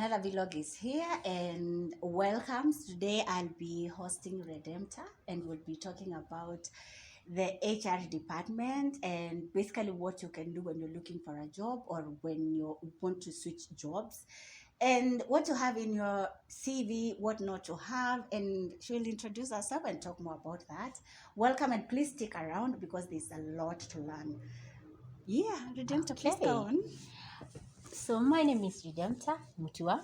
Another vlog is here and welcome. Today I'll be hosting Redemptor and we'll be talking about the HR department and basically what you can do when you're looking for a job or when you want to switch jobs and what to have in your CV, what not to have, and she'll introduce herself and talk more about that. Welcome and please stick around because there's a lot to learn. Yeah, Redemptor, please go Okay. on. So my name is Redemptor Mutua.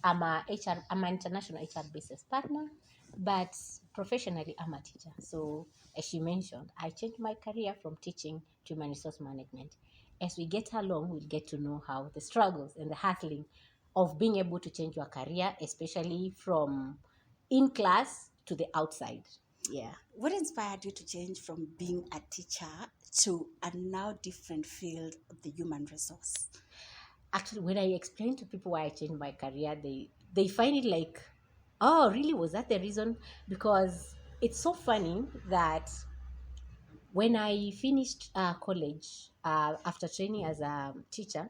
I'm an international HR business partner, but professionally I'm a teacher. So as she mentioned, I changed my career from teaching to human resource management. As we get along, we'll get to know how the struggles and the hustling of being able to change your career, especially from in class to the outside. Yeah. What inspired you to change from being a teacher to a now different field of the human resource? Actually, when I explain to people why I changed my career, they find it like, oh, really? Was that the reason? Because it's so funny that when I finished college, after training as a teacher,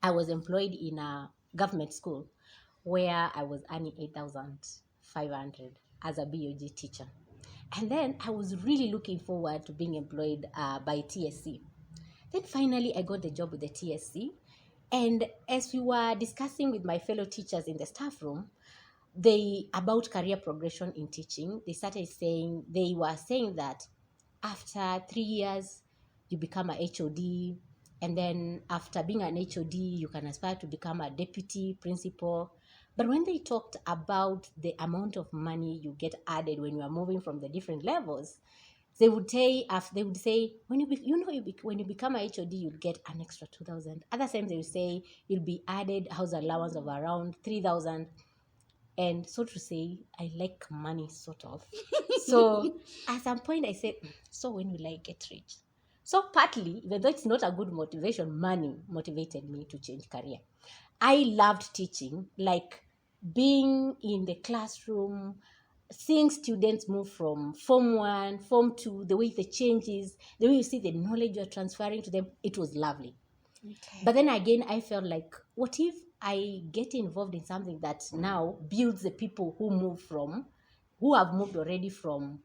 I was employed in a government school where I was earning 8,500 as a BOG teacher. And then I was really looking forward to being employed by TSC. Then finally, I got the job with the TSC. And as we were discussing with my fellow teachers in the staff room, they about career progression in teaching, they were saying that after 3 years, you become a HOD, and then after being an HOD, you can aspire to become a deputy principal. But when they talked about the amount of money you get added when you are moving from the different levels, they would say when when you become a HOD, you'll get an extra 2,000. Other times they will say you'll be added house allowance of around 3,000. And so to say, I like money sort of. So at some point I said, so when will I get rich? So partly, even though it's not a good motivation, money motivated me to change career. I loved teaching, like being in the classroom, seeing students move from form 1, form 2, the way the changes, the way you see the knowledge you're transferring to them, it was lovely. Okay. But then again, I felt like, what if I get involved in something that now builds the people who have moved already from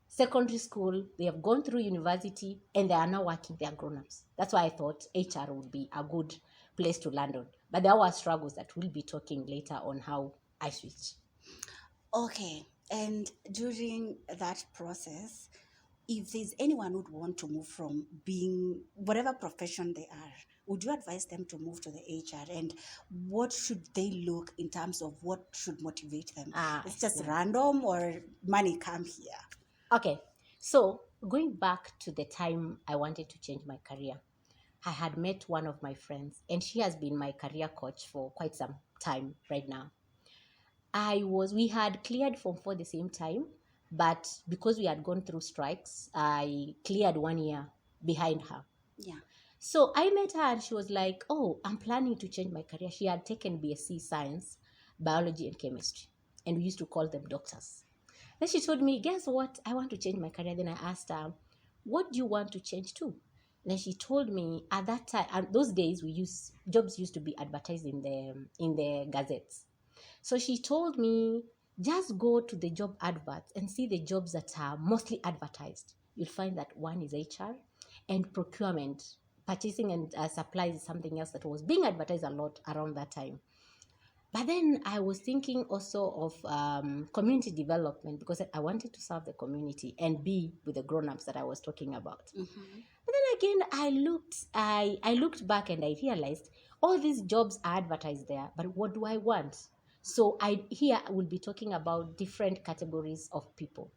secondary school, they have gone through university, and they are now working, they are grown-ups. That's why I thought HR would be a good place to land on. But there were struggles that we'll be talking later on how I switched. Okay. And during that process, if there's anyone who'd want to move from being whatever profession they are, would you advise them to move to the HR? And what should they look in terms of what should motivate them? It's just random or money come here? Okay, so going back to the time I wanted to change my career, I had met one of my friends, and she has been my career coach for quite some time right now. We had cleared Form 4 the same time, but because we had gone through strikes, I cleared 1 year behind her. Yeah. So I met her and she was like, oh, I'm planning to change my career. She had taken BSc Science, Biology and Chemistry, and we used to call them doctors. Then she told me, guess what? I want to change my career. Then I asked her, what do you want to change to? Then she told me at that time, and those days jobs used to be advertised in the gazettes. So she told me, just go to the job adverts and see the jobs that are mostly advertised. You'll find that one is HR and procurement. Purchasing and supplies is something else that was being advertised a lot around that time. But then I was thinking also of community development because I wanted to serve the community and be with the grown-ups that I was talking about. Mm-hmm. But then again, I looked back and I realized all these jobs are advertised there, but what do I want? So I will be talking about different categories of people.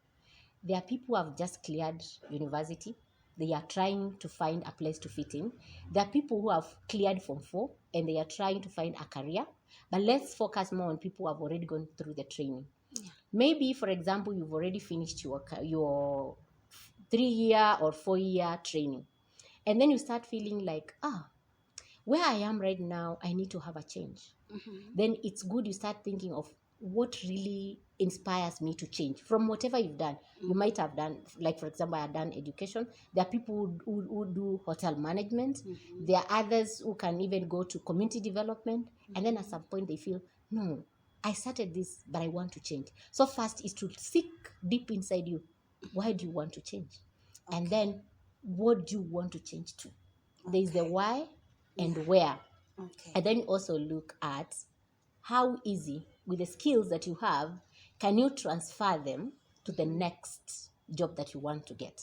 There are people who have just cleared university. They are trying to find a place to fit in. There are people who have cleared Form 4 and they are trying to find a career. But let's focus more on people who have already gone through the training. Yeah. Maybe, for example, you've already finished your 3-year or 4-year training. And then you start feeling like, where I am right now, I need to have a change. Mm-hmm. Then it's good you start thinking of what really inspires me to change from whatever you've done. You might have done, like for example, I have done education. There are people who do hotel management. There are others who can even go to community development. And then at some point they feel, no, I started this, but I want to change. So first is to seek deep inside you, why do you want to change? And then what do you want to change to? There's the why and where. Okay. And then also look at how easy, with the skills that you have, can you transfer them to the next job that you want to get.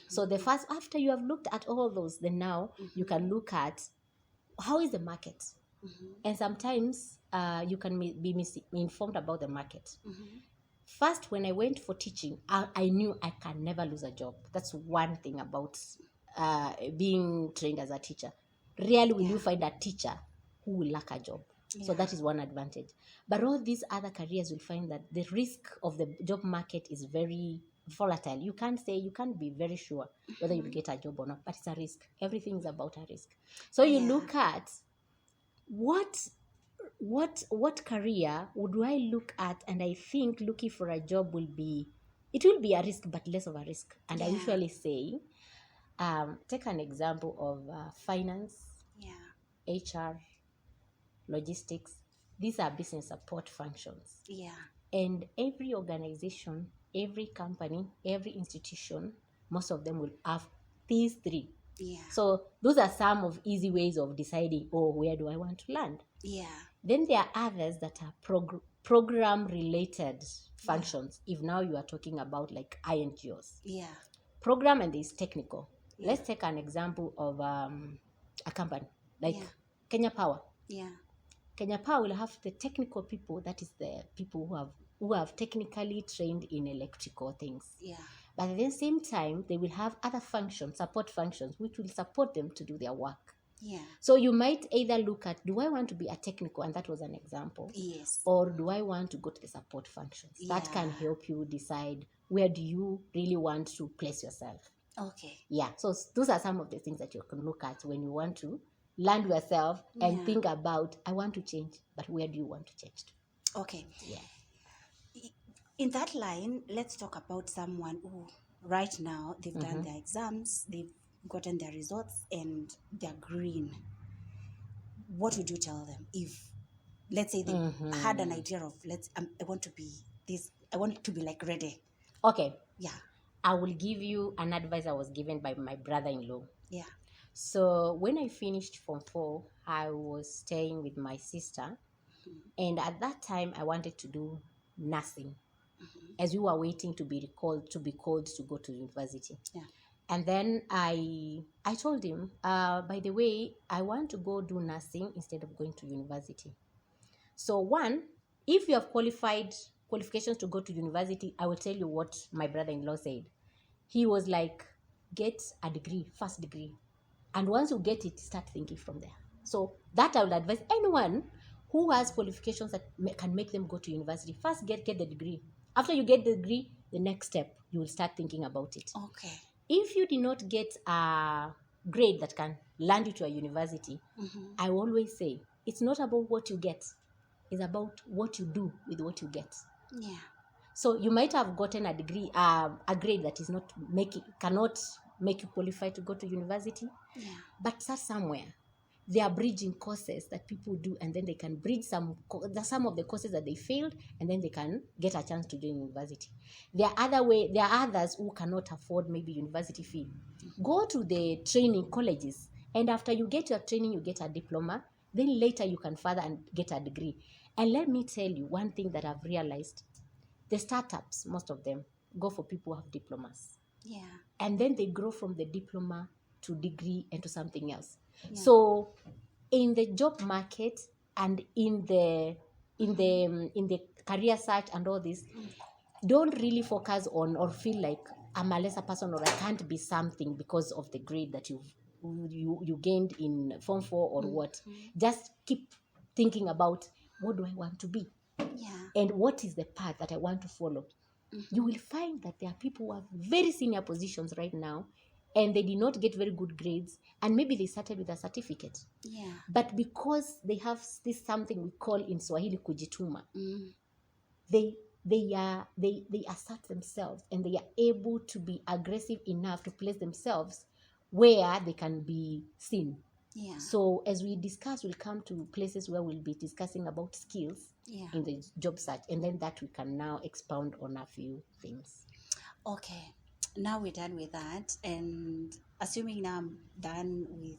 So the first, after you have looked at all those, then now you can look at how is the market. And sometimes you can be misinformed about the market. First, when I went for teaching, I knew I can never lose a job. That's one thing about being trained as a teacher. Rarely will you find a teacher who will lack a job. So that is one advantage. But all these other careers will find that the risk of the job market is very volatile. You can't be very sure whether you'll get a job or not, but it's a risk. Everything is about a risk. So you look at what career would I look at, and I think looking for a job will be a risk, but less of a risk. And I usually say, take an example of finance, HR, logistics. These are business support functions. And every organization, every company, every institution, most of them will have these three. So those are some of easy ways of deciding, where do I want to land? Then there are others that are program related functions. If now you are talking about like INGOs. Program, and there's technical. Let's take an example of a company like Kenya Power. Kenya Power will have the technical people, that is the people who have technically trained in electrical things. But at the same time, they will have other functions, support functions, which will support them to do their work. So you might either look at, do I want to be a technical, and that was an example, or do I want to go to the support functions? That can help you decide where do you really want to place yourself. So those are some of the things that you can look at when you want to land yourself and think about, I want to change, but where do you want to change to? In that line, let's talk about someone who right now they've done their exams, they've gotten their results, and they're green. What would you tell them if, let's say, they had an idea of, I want to be this, I want to be like Rede? Okay. I will give you an advice I was given by my brother-in-law. So when I finished Form 4, I was staying with my sister. And at that time, I wanted to do nursing, as we were waiting to be called to go to university. And then I told him, by the way, I want to go do nursing instead of going to university. So one, if you have qualifications to go to university, I will tell you what my brother-in-law said. He was like, get a degree, first degree. And once you get it, start thinking from there. So that I would advise anyone who has qualifications that can make them go to university. First, get the degree. After you get the degree, the next step, you will start thinking about it. If you did not get a grade that can land you to a university, I always say, it's not about what you get. It's about what you do with what you get. So you might have gotten a degree, a grade that is cannot make you qualify to go to university, but start somewhere. There are bridging courses that people do, and then they can bridge some of the courses that they failed, and then they can get a chance to join university. There are others who cannot afford maybe university fee. Go to the training colleges, and after you get your training, you get a diploma. Then later you can further and get a degree. And let me tell you one thing that I've realized: the startups, most of them go for people who have diplomas. And then they grow from the diploma to degree and to something else. So in the job market and in the career search and all this, don't really focus on or feel like I'm a lesser person or I can't be something because of the grade that you gained in Form 4 or what. Just keep thinking about, what do I want to be? And what is the path that I want to follow? You will find that there are people who have very senior positions right now, and they did not get very good grades, and maybe they started with a certificate. But because they have this something we call in Swahili kujituma, they assert themselves, and they are able to be aggressive enough to place themselves where they can be seen. Yeah. So as we discuss, we'll come to places where we'll be discussing about skills Yeah. in the job search, and then that we can now expound on a few things. Okay. Now we're done with that, and assuming now I'm done with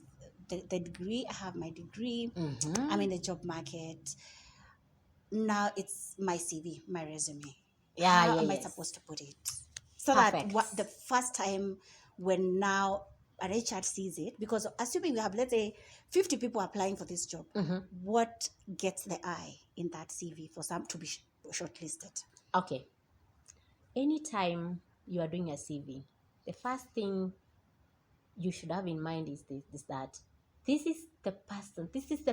the degree, I have my degree. Mm-hmm. I'm in the job market. Now it's my CV, my resume. Yeah, How yeah, am I yes. supposed to put it? So Perfect. that what the first time when now an HR sees it, because assuming we have, let's say, 50 people applying for this job, Mm-hmm. what gets the eye in that CV for some to be shortlisted? Okay. Anytime you are doing a CV, the first thing you should have in mind is that this is the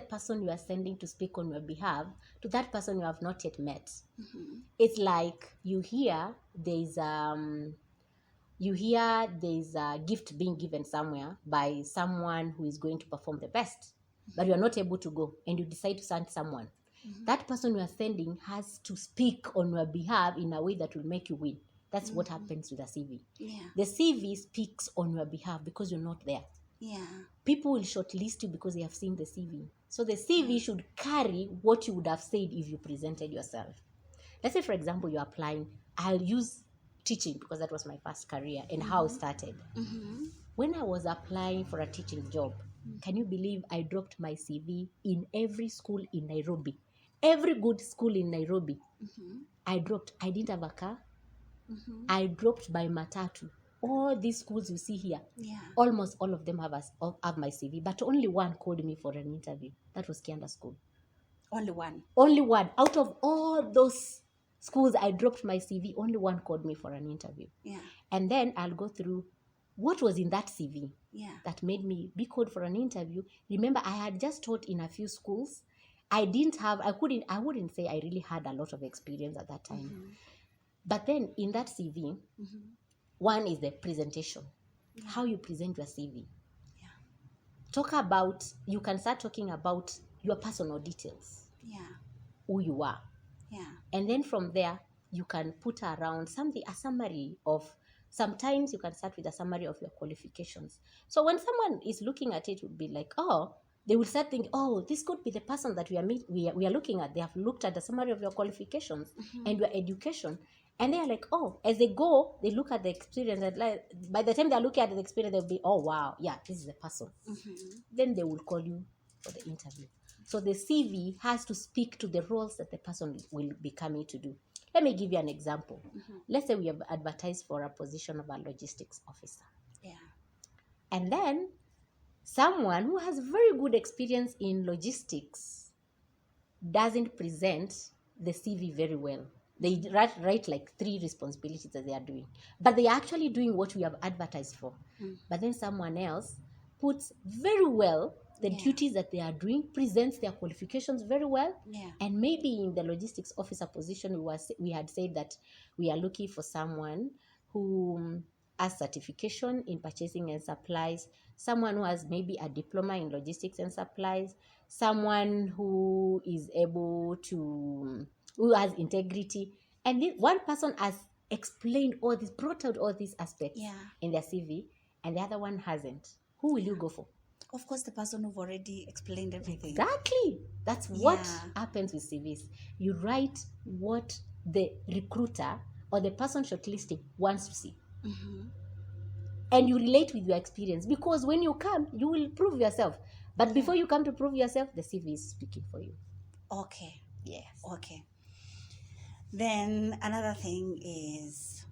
person you are sending to speak on your behalf to that person you have not yet met. Mm-hmm. It's like you hear there's a gift being given somewhere by someone who is going to perform the best, but you are not able to go, and you decide to send someone. Mm-hmm. That person you are sending has to speak on your behalf in a way that will make you win. That's what happens with a CV. Yeah. The CV speaks on your behalf because you're not there. Yeah. People will shortlist you because they have seen the CV. So the CV should carry what you would have said if you presented yourself. Let's say, for example, you're applying. I'll use teaching because that was my first career and how it started. Mm-hmm. When I was applying for a teaching job, can you believe I dropped my CV in every school in Nairobi? Every good school in Nairobi, Mm-hmm. I didn't have a car. Mm-hmm. I dropped by matatu. All these schools you see here, Yeah. almost all of them have my CV, but only one called me for an interview. That was Kianda School. Only one. Only one. Out of all those schools I dropped my CV, only one called me for an interview. Yeah. And then I'll go through what was in that CV Yeah. that made me be called for an interview. Remember, I had just taught in a few schools. I wouldn't say I really had a lot of experience at that time. Mm-hmm. But then in that CV, Mm-hmm. one is the presentation, how you present your CV. Yeah. You can start talking about your personal details, Yeah. who you are. Yeah. And then from there, you can put around a summary of, sometimes you can start with a summary of your qualifications. So when someone is looking at it, would be like, oh, they will start thinking, oh, this could be the person that we are looking at. They have looked at the summary of your qualifications and your education. And they are like, oh, as they go, they look at the experience. And by the time they're looking at the experience, they'll be, oh, wow, yeah, this is the person. Then they will call you for the interview. So the CV has to speak to the roles that the person will be coming to do. Let me give you an example. Let's say we have advertised for a position of a logistics officer. Yeah. And then someone who has very good experience in logistics doesn't present the CV very well. They write like 3 responsibilities that they are doing, but they are actually doing what we have advertised for. But then someone else puts very well the duties that they are doing, presents their qualifications very well. Yeah. And maybe in the logistics officer position, we had said that we are looking for someone who has certification in purchasing and supplies, someone who has maybe a diploma in logistics and supplies, someone who is able to, who has integrity. And one person has explained all this, brought out all these aspects in their CV, and the other one hasn't. Who will you go for? Of course, the person who've already explained everything. Exactly. That's what happens with CVs. You write what the recruiter or the person shortlisting wants to see. And you relate with your experience, because when you come, you will prove yourself. But before you come to prove yourself, the CV is speaking for you. Okay. Yes. Okay. Then another thing is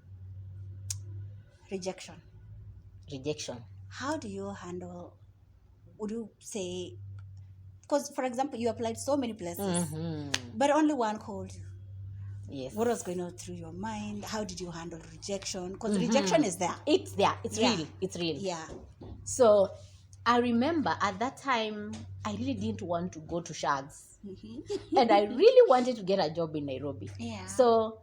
rejection. Rejection. How do you handle, would you say, because for example, you applied so many places, but only one called you. Yes. What was going on through your mind? How did you handle rejection? Because rejection is there. It's there. It's real. It's real. Yeah. So I remember at that time, I really didn't want to go to Shags. And I really wanted to get a job in Nairobi. Yeah. So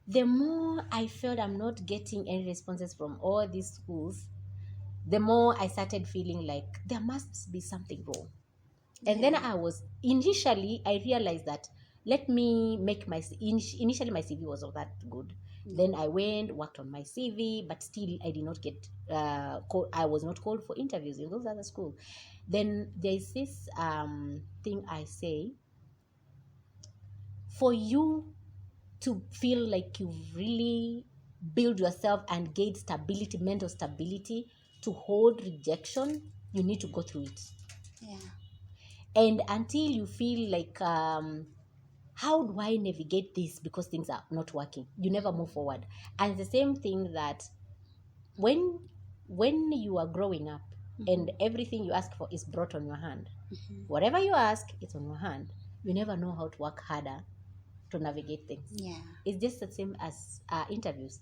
the more I felt I'm not getting any responses from all these schools, the more I started feeling like there must be something wrong. And then initially I realized that let me make my initially my CV was not that good. Then I went, worked on my CV, but still I did not get I was not called for interviews in those other schools. Then there's this thing I say, for you to feel like you've really build yourself and gain stability, mental stability, to hold rejection, you need to go through it. Yeah. And until you feel like, how do I navigate this because things are not working, you never move forward. And the same thing that when you are growing up, and everything you ask for is brought on your hand, whatever you ask, it's on your hand, you never know how to work harder to navigate things. Yeah. It's just the same as interviews.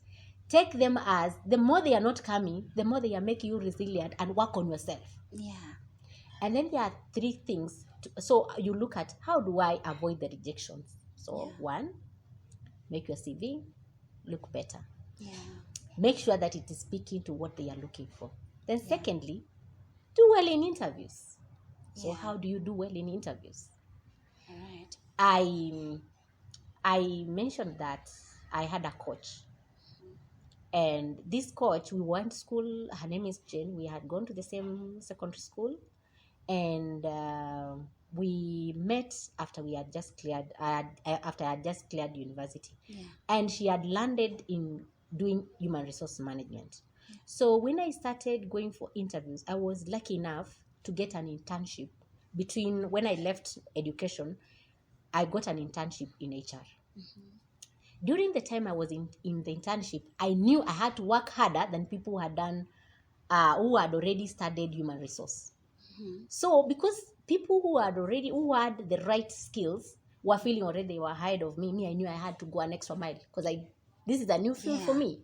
Take them as, the more they are not coming, the more they are making you resilient and work on yourself. Yeah. And then there are three things. So you look at, how do I avoid the rejections? So one, make your CV look better. Yeah. Make sure that it is speaking to what they are looking for. Then secondly, do well in interviews. So how do you do well in interviews? All right. I mentioned that I had a coach. And this coach, we went to school, her name is Jane. We had gone to the same secondary school. And we met after we had just cleared, after I had just cleared university. Yeah. And she had landed in doing human resource management. So when I started going for interviews, I was lucky enough to get an internship. Between when I left education, I got an internship in HR. During the time I was in the internship, I knew I had to work harder than people who had done, who had already studied human resource. So because people who had the right skills were feeling already they were ahead of me, I knew I had to go an extra mile because this is a new field for me.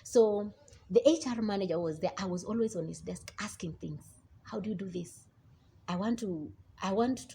So the HR manager was there. I was always on his desk asking things. How do you do this? I want to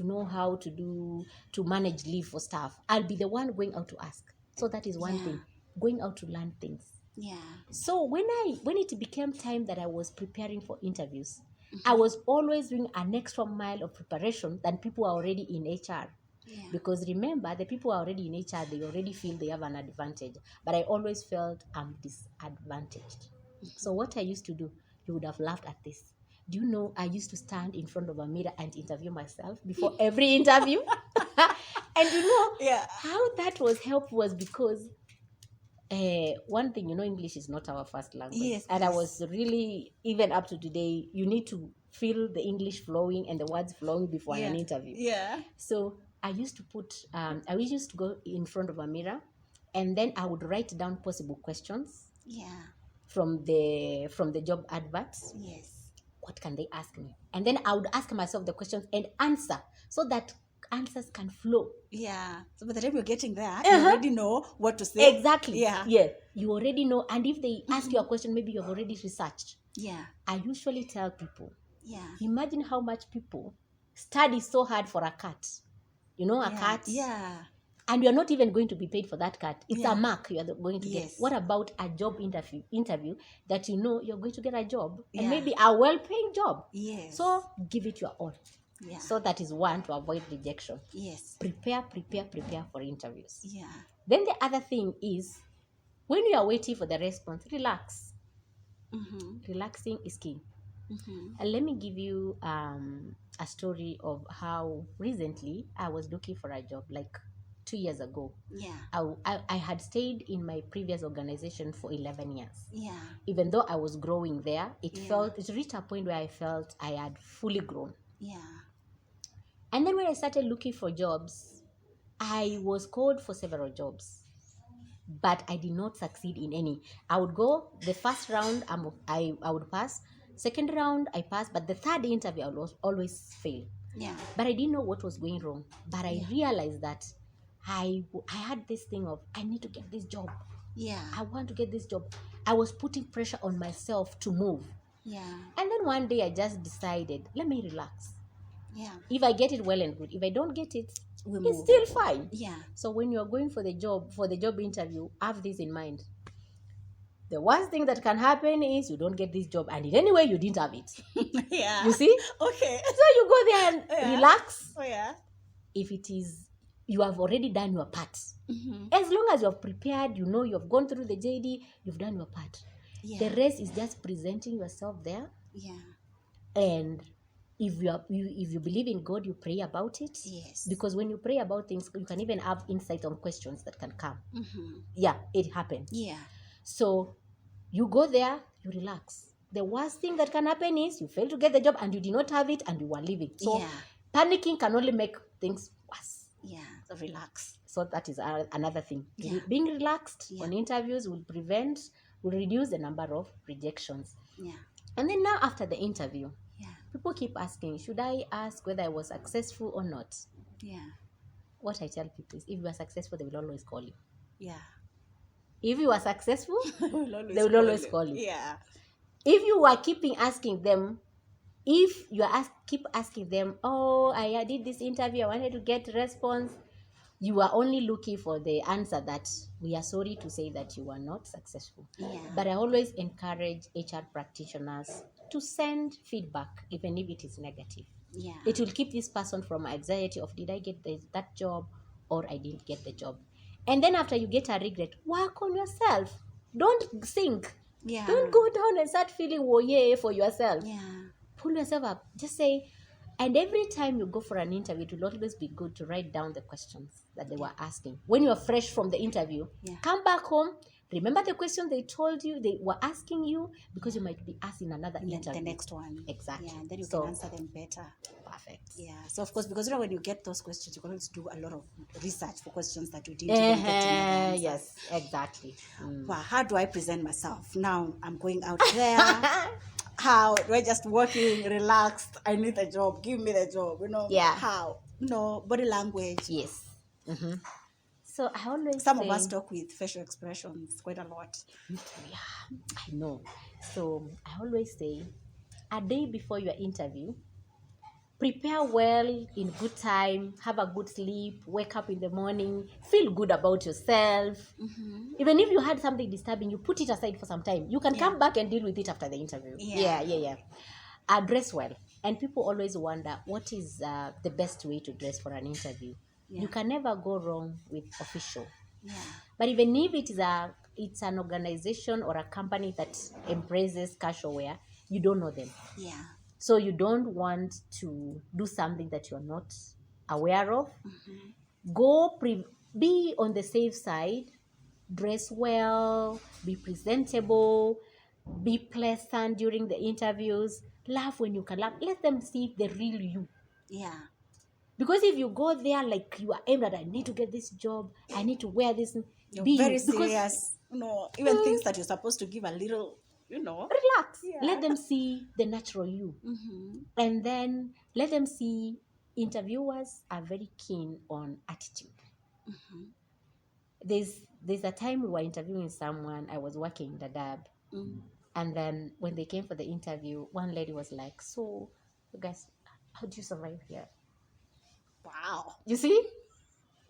know how to manage leave for staff. I'll be the one going out to ask. So that is one thing, going out to learn things. Yeah. So when it became time that I was preparing for interviews, I was always doing an extra mile of preparation than people who are already in HR. Yeah. Because remember, the people who are already in HR, they already feel they have an advantage. But I always felt I'm disadvantaged. So what I used to do, you would have laughed at this. Do you know, I used to stand in front of a mirror and interview myself before every interview. And you know, how that was helpful was because one thing, English is not our first language. Yes, and I was really, even up to today, you need to feel the English flowing and the words flowing before an interview. Yeah. So I used to go in front of a mirror, and then I would write down possible questions. Yeah. From the job adverts. Yes. What can they ask me? And then I would ask myself the questions and answer, so that answers can flow. Yeah. So by the time you're getting there, you already know what to say. Exactly. Yeah. You already know. And if they ask you a question, maybe you've already researched. Yeah. I usually tell people, imagine how much people study so hard for a cut. A cut. Yeah. And you're not even going to be paid for that cut. It's a mark you are going to get. Yes. What about a job interview that you're going to get a job, and maybe a well-paying job? Yes. So give it your all. Yeah. So that is one, to avoid rejection. Yes. Prepare for interviews. Yeah. Then the other thing is, when you are waiting for the response, relax. Relaxing is key. And let me give you a story of how recently I was looking for a job, like 2 years ago. Yeah. I had stayed in my previous organization for 11 years. Yeah. Even though I was growing there, it reached a point where I felt I had fully grown. Yeah. And then when I started looking for jobs, I was called for several jobs, but I did not succeed in any. I would go the first round, I would pass. Second round, I passed, but the third interview, I would always fail. Yeah. But I didn't know what was going wrong. But I realized that I had this thing of, I need to get this job. Yeah. I want to get this job. I was putting pressure on myself to move. Yeah. And then one day I just decided, let me relax. Yeah. If I get it, well and good. If I don't get it, We it's move. still fine. Yeah. So when you're going for the job interview, have this in mind. The worst thing that can happen is you don't get this job, and in any way you didn't have it. Yeah. You see? Okay. So you go there and relax. Oh yeah. If it is you have already done your part. Mm-hmm. As long as you're prepared, you've gone through the JD, you've done your part. Yeah. The rest is just presenting yourself there. Yeah. And if you believe in God, you pray about it. Yes. Because when you pray about things, you can even have insight on questions that can come. Mm-hmm. Yeah, it happens. Yeah. So you go there, you relax. The worst thing that can happen is you fail to get the job and you did not have it and you were leaving. So Yeah. panicking can only make things worse. Yeah. So relax. So that is another thing. Yeah. Being relaxed Yeah. on interviews will reduce the number of rejections. Yeah. And then now after the interview, Yeah. people keep asking, should I ask whether I was successful or not? Yeah. What I tell people is, if you are successful, they will always call you. Yeah. If you are successful, They they will always call you. Yeah. If you are keeping asking them, if you keep asking them, oh, I did this interview, I wanted to get response, you are only looking for the answer that we are sorry to say that you were not successful. Yeah. But I always encourage HR practitioners to send feedback, even if it is negative. Yeah. It will keep this person from anxiety of, did I get that job or I didn't get the job? And then after you get a regret, work on yourself. Don't sink. Yeah. Don't go down and start feeling woe for yourself. Yeah. Pull yourself up. Just say, and every time you go for an interview, it will always be good to write down the questions that they were asking. When you are fresh from the interview, come back home, remember the question they told you, they were asking you, because you might be asked in another interview. The next one. Exactly. Yeah, and then you can answer them better. Perfect. Yeah. So of course, because when you get those questions, you can always do a lot of research for questions that you didn't even get to know. Yes, exactly. Well, how do I present myself? Now I'm going out there. How do I just working relaxed? I need a job. Give me the job. Yeah. How? Body language. Yes. Mm-hmm. So I always Some of us talk with facial expressions quite a lot. Yeah, I know. So I always say, a day before your interview, prepare well, in good time, have a good sleep, wake up in the morning, feel good about yourself. Mm-hmm. Even if you had something disturbing, you put it aside for some time. You can come back and deal with it after the interview. Yeah. Dress well. And people always wonder, what is the best way to dress for an interview? Yeah. You can never go wrong with official. Yeah. But even if it's an organization or a company that embraces casual wear, you don't know them. Yeah. So you don't want to do something that you're not aware of. Mm-hmm. Be on the safe side. Dress well. Be presentable. Be pleasant during the interviews. Laugh when you can laugh. Let them see the real you. Yeah. Because if you go there like you are aimed at, I need to get this job, I need to wear this. You're very serious. Even things that you're supposed to give a little, relax. Yeah. Let them see the natural you. Mm-hmm. And then let them see interviewers are very keen on attitude. Mm-hmm. There's a time we were interviewing someone. I was working in the Dab. Mm-hmm. And then when they came for the interview, one lady was like, so, you guys, how do you survive here? Wow. You see?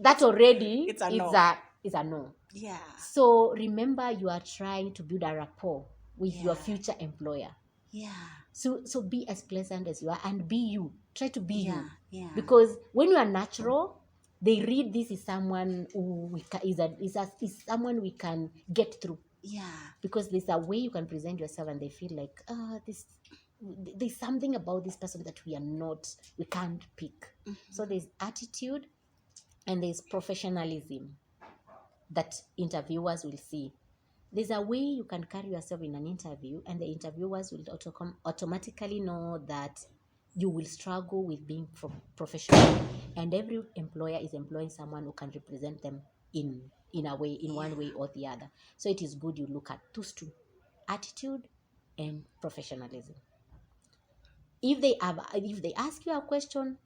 That already is a no. Yeah. So remember, you are trying to build a rapport with your future employer. Yeah. So be as pleasant as you are and be you. Try to be you. Yeah. Because when you are natural, they read this is someone who is someone we can get through. Yeah. Because there's a way you can present yourself and they feel like, there's something about this person that we can't pick. Mm-hmm. So there's attitude and there's professionalism that interviewers will see. There's a way you can carry yourself in an interview and the interviewers will automatically know that you will struggle with being professional. And every employer is employing someone who can represent them in a way, in one way or the other. So it is good you look at those two, attitude and professionalism. If they ask you a question,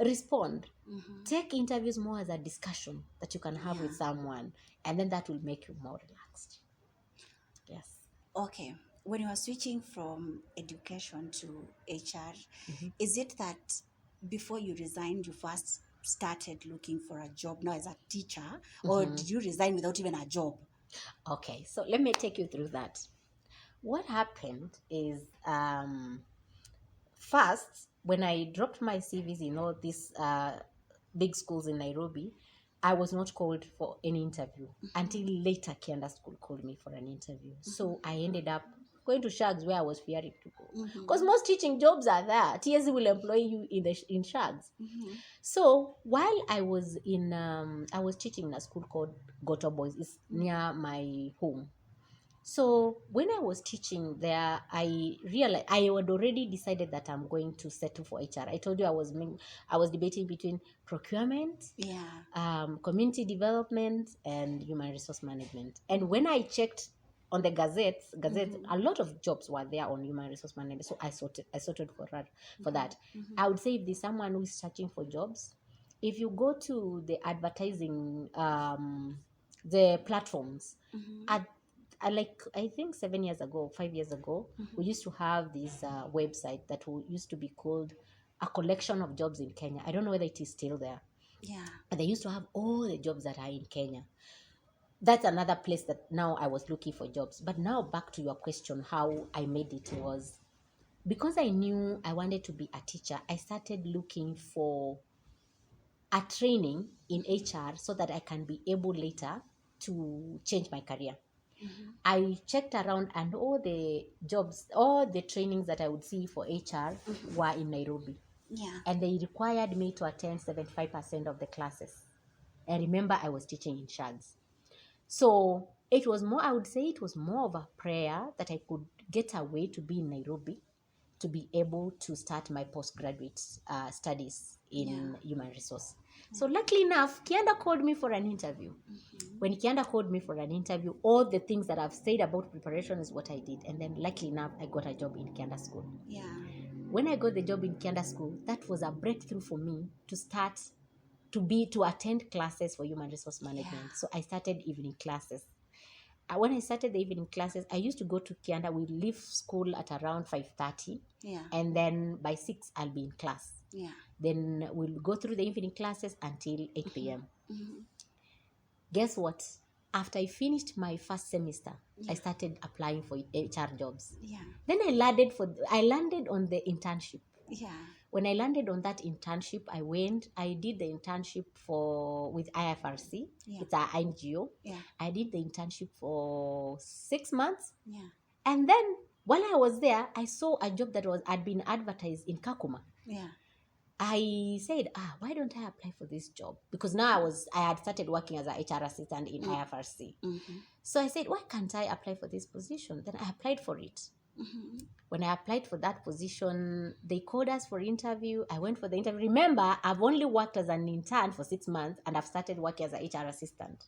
respond. Mm-hmm. Take interviews more as a discussion that you can have with someone, and then that will make you more relaxed. Yes. Okay. When you are switching from education to HR, is it that before you resigned, you first started looking for a job now as a teacher, or did you resign without even a job? Okay, so let me take you through that. What happened is, first, when I dropped my CVs in all these big schools in Nairobi, I was not called for an interview until later Kianda School called me for an interview. So I ended up going to Shags where I was fearing to go. Because most teaching jobs are there. TSC will employ you in Shags. So while I was I was teaching in a school called Goto Boys. It's near my home. So when I was teaching there, I realized I had already decided that I'm going to settle for HR. I told you I was debating between procurement, community development, and human resource management. And when I checked on the Gazette, a lot of jobs were there on human resource management. So I sorted for that. I would say if there's someone who is searching for jobs, if you go to the advertising, the platforms, like I think 7 years ago, 5 years ago, we used to have this website that used to be called a collection of jobs in Kenya. I don't know whether it is still there. But they used to have all the jobs that are in Kenya. That's another place that now I was looking for jobs. But now back to your question, how I made it was because I knew I wanted to be a teacher. I started looking for a training in HR so that I can be able later to change my career. I checked around and all the jobs, all the trainings that I would see for HR were in Nairobi. And they required me to attend 75% of the classes. And remember, I was teaching in Shags. So it was more, I would say it was more of a prayer that I could get away to be in Nairobi to be able to start my postgraduate studies in human resource. So luckily enough, Kianda called me for an interview. When Kianda called me for an interview, all the things that I've said about preparation is what I did. And then luckily enough, I got a job in Kianda School. When I got the job in Kianda School, that was a breakthrough for me to start to attend classes for human resource management. So I started evening classes. When I started the evening classes, I used to go to Kianda. We leave school at around 5:30. And then by 6, I'll be in class. Then we'll go through the evening classes until 8 p.m. Guess what? After I finished my first semester, I started applying for HR jobs. Then I landed on the internship. When I landed on that internship, I did the internship with IFRC. It's an NGO. I did the internship for 6 months. And then while I was there, I saw a job that had been advertised in Kakuma. I said, why don't I apply for this job? Because now I had started working as an HR assistant in IFRC. So I said, why can't I apply for this position? Then I applied for it. When I applied for that position, they called us for interview. I went for the interview. Remember, I've only worked as an intern for 6 months and I've started working as an HR assistant.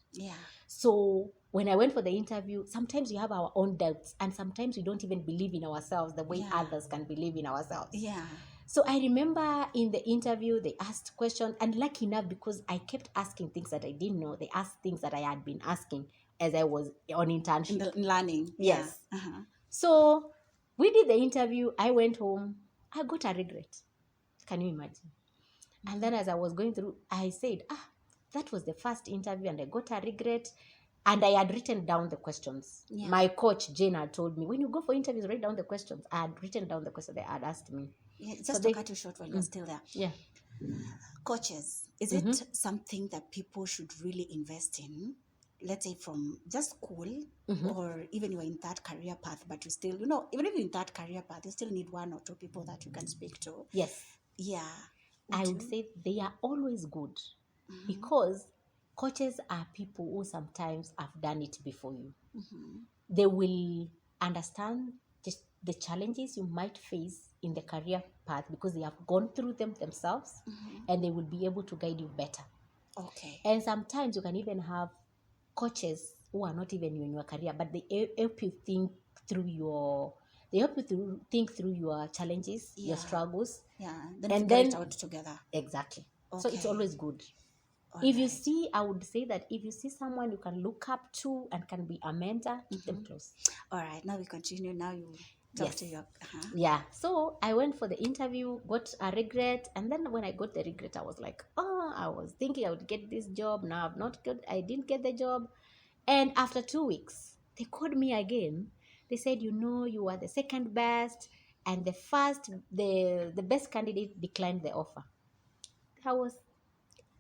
So when I went for the interview, sometimes we have our own doubts and sometimes we don't even believe in ourselves the way others can believe in ourselves. So I remember in the interview, they asked questions, and lucky enough, because I kept asking things that I didn't know, they asked things that I had been asking as I was on internship. Learning. Yes. So we did the interview. I went home. I got a regret. Can you imagine? And then as I was going through, I said, that was the first interview and I got a regret. And I had written down the questions. My coach, Jane, had told me, when you go for interviews, write down the questions. I had written down the questions they had asked me. Just to cut you short while you're still there. Coaches, is it something that people should really invest in? Let's say from just school, or even you're in that career path, but you still, even if you're in that career path, you still need 1 or 2 people that you can speak to. Yes. I would say they are always good because coaches are people who sometimes have done it before you. They will understand just the challenges you might face in the career path because they have gone through them themselves, and they will be able to guide you better. And sometimes you can even have coaches who are not even in your career, but they help you think through your challenges, your struggles. Then figure it out together. Exactly. So it's always good. I would say that if you see someone you can look up to and can be a mentor, keep them close. All right, now we continue. Now you talk to your... So I went for the interview, got a regret, and then when I got the regret, I was like, I was thinking I would get this job. Now I didn't get the job. And after 2 weeks, they called me again. They said, you are the second best, and the best candidate declined the offer.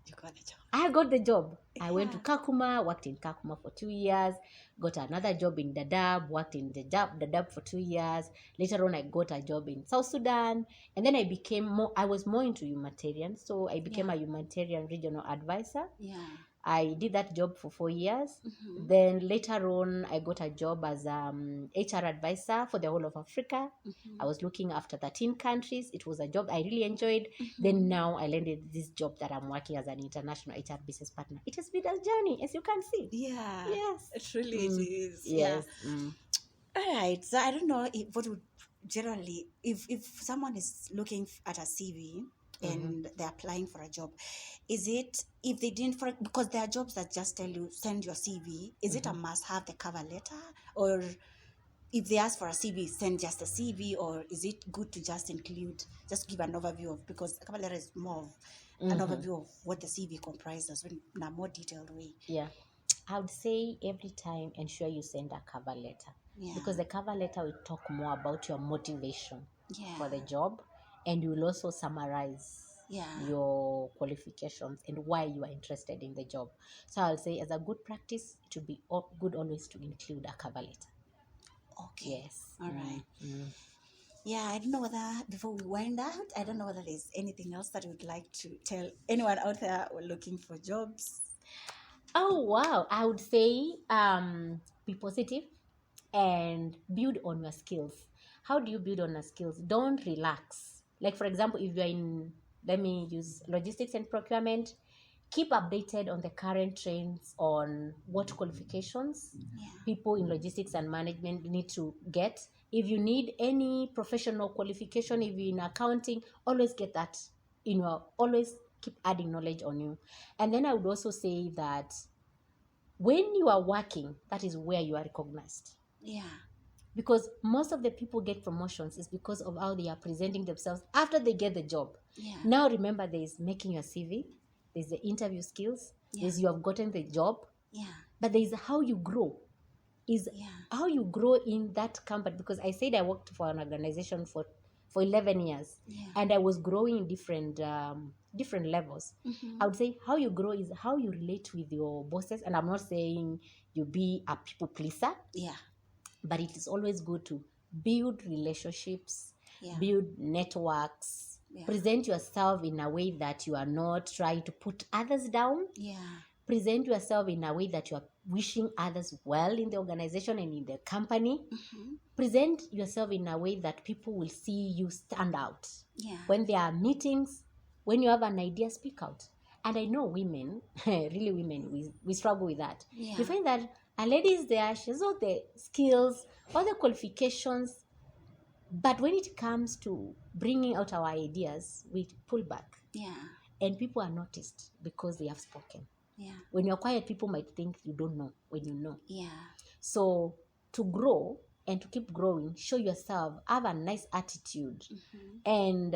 You got the job. I got the job. I went to Yeah. Kakuma, worked in Kakuma for 2 years, got another job in Dadaab, worked in Dadaab for 2 years. Later on, I got a job in South Sudan. And then I was more into humanitarian. So I became Yeah. a humanitarian regional advisor. Yeah. I did that job for 4 years. Mm-hmm. Then later on, I got a job as HR advisor for the whole of Africa. Mm-hmm. I was looking after 13 countries. It was a job I really enjoyed. Mm-hmm. Then now I landed this job that I'm working as an international HR business partner. It has been a journey, as you can see. Yeah. Yes. It really is. Yes. Yeah. All right. So I don't know if what would generally if someone is looking at a CV and they're applying for a job, is it if they didn't for because there are jobs that just tell you send your CV, is it a must have the cover letter, or if they ask for a CV, send just a CV, or is it good to just give an overview of, because a cover letter is more of an overview of what the CV comprises in a more detailed way. Yeah. I would say every time ensure you send a cover letter. Yeah. Because the cover letter will talk more about your motivation Yeah. for the job, and you will also summarize your qualifications and why you are interested in the job. So I'll say, as a good practice, it would be good always to include a cover letter. Okay. Yes. All right. Yeah, I don't know whether, before we wind out, I don't know whether there's anything else that you would like to tell anyone out there who are looking for jobs. Oh wow! I would say be positive and build on your skills. How do you build on your skills? Don't relax. Like, for example, if you're in, let me use logistics and procurement, keep updated on the current trends on what qualifications people in logistics and management need to get. If you need any professional qualification, if you're in accounting, always get that. Always keep adding knowledge on you. And then I would also say that when you are working, that is where you are recognized. Yeah. Because most of the people get promotions is because of how they are presenting themselves after they get the job. Yeah. Now remember, there's making your CV, there's the interview skills, there's you have gotten the job, but there's how you grow. Is how you grow in that company. Because I said I worked for an organization for 11 years, and I was growing in different levels. I would say how you grow is how you relate with your bosses, and I'm not saying you be a people pleaser, but it is always good to build relationships, build networks, present yourself in a way that you are not trying to put others down. Present yourself in a way that you are wishing others well in the organization and in the company. Present yourself in a way that people will see you stand out. When there are meetings, when you have an idea, speak out. And I know women, really women, we struggle with that. You find that a lady is there, she has all the skills, all the qualifications, but when it comes to bringing out our ideas, we pull back. And people are noticed because they have spoken. When you're quiet, people might think you don't know when you know. So to grow and to keep growing, show yourself, have a nice attitude, and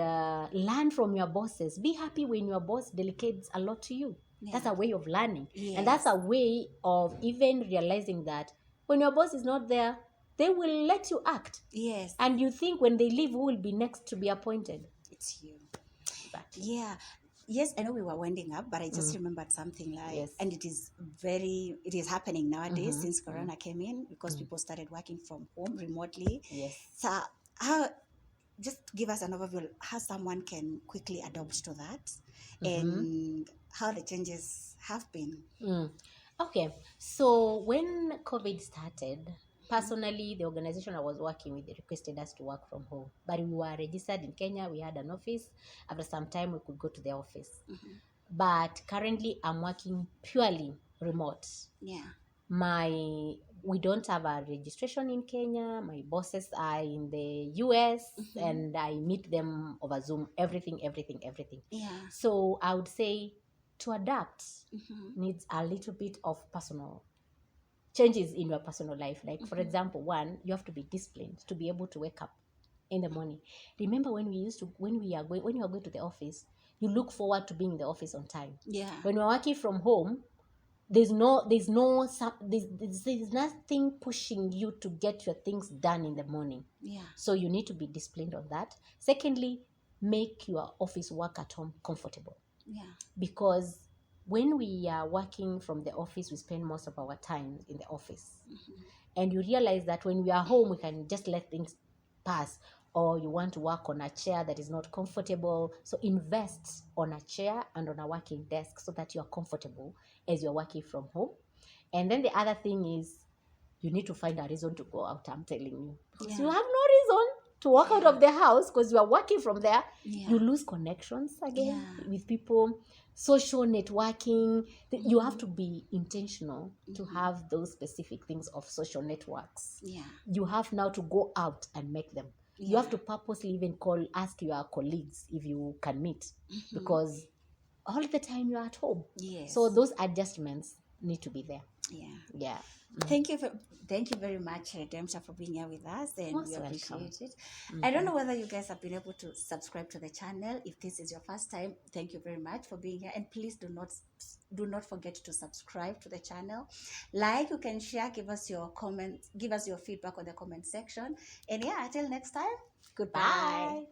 learn from your bosses. Be happy when your boss delegates a lot to you. That's a way of learning. And that's a way of even realizing that when your boss is not there, they will let you act. And you think when they leave, who will be next to be appointed? It's you. Exactly. Yeah. Yes, I know we were winding up, but I just remembered something and it is happening nowadays since Corona came in, because people started working from home remotely. So just give us an overview how someone can quickly adopt to that and how the changes have been. Okay, so when COVID started, personally, the organization I was working with requested us to work from home. But we were registered in Kenya. We had an office. After some time, we could go to the office. But currently, I'm working purely remote. We don't have a registration in Kenya. My bosses are in the US, and I meet them over Zoom. Everything. So I would say to adapt needs a little bit of personal changes in your personal life. Like, for example, one, you have to be disciplined to be able to wake up in the morning. Remember when you are going to the office, you look forward to being in the office on time. When you're working from home, there's nothing pushing you to get your things done in the morning. So you need to be disciplined on that. Secondly, make your office work at home comfortable. Because when we are working from the office, we spend most of our time in the office. And you realize that when we are home, we can just let things pass. Or you want to work on a chair that is not comfortable. So invest on a chair and on a working desk so that you are comfortable as you're working from home. And then the other thing is you need to find a reason to go out, I'm telling you. Because you have no reason to walk out of the house because you are working from there. You lose connections again with people, social networking. You have to be intentional to have those specific things of social networks. You have now to go out and make them. You have to purposely even ask your colleagues if you can meet, because all the time you're at home. So those adjustments need to be there. Thank you very much, Redempta, for being here with us, and Most we appreciate welcome. it. I don't know whether you guys have been able to subscribe to the channel. If this is your first time, thank you very much for being here, and please do not forget to subscribe to the channel. Like, you can share, give us your comments, give us your feedback on the comment section, and until next time, goodbye. Bye.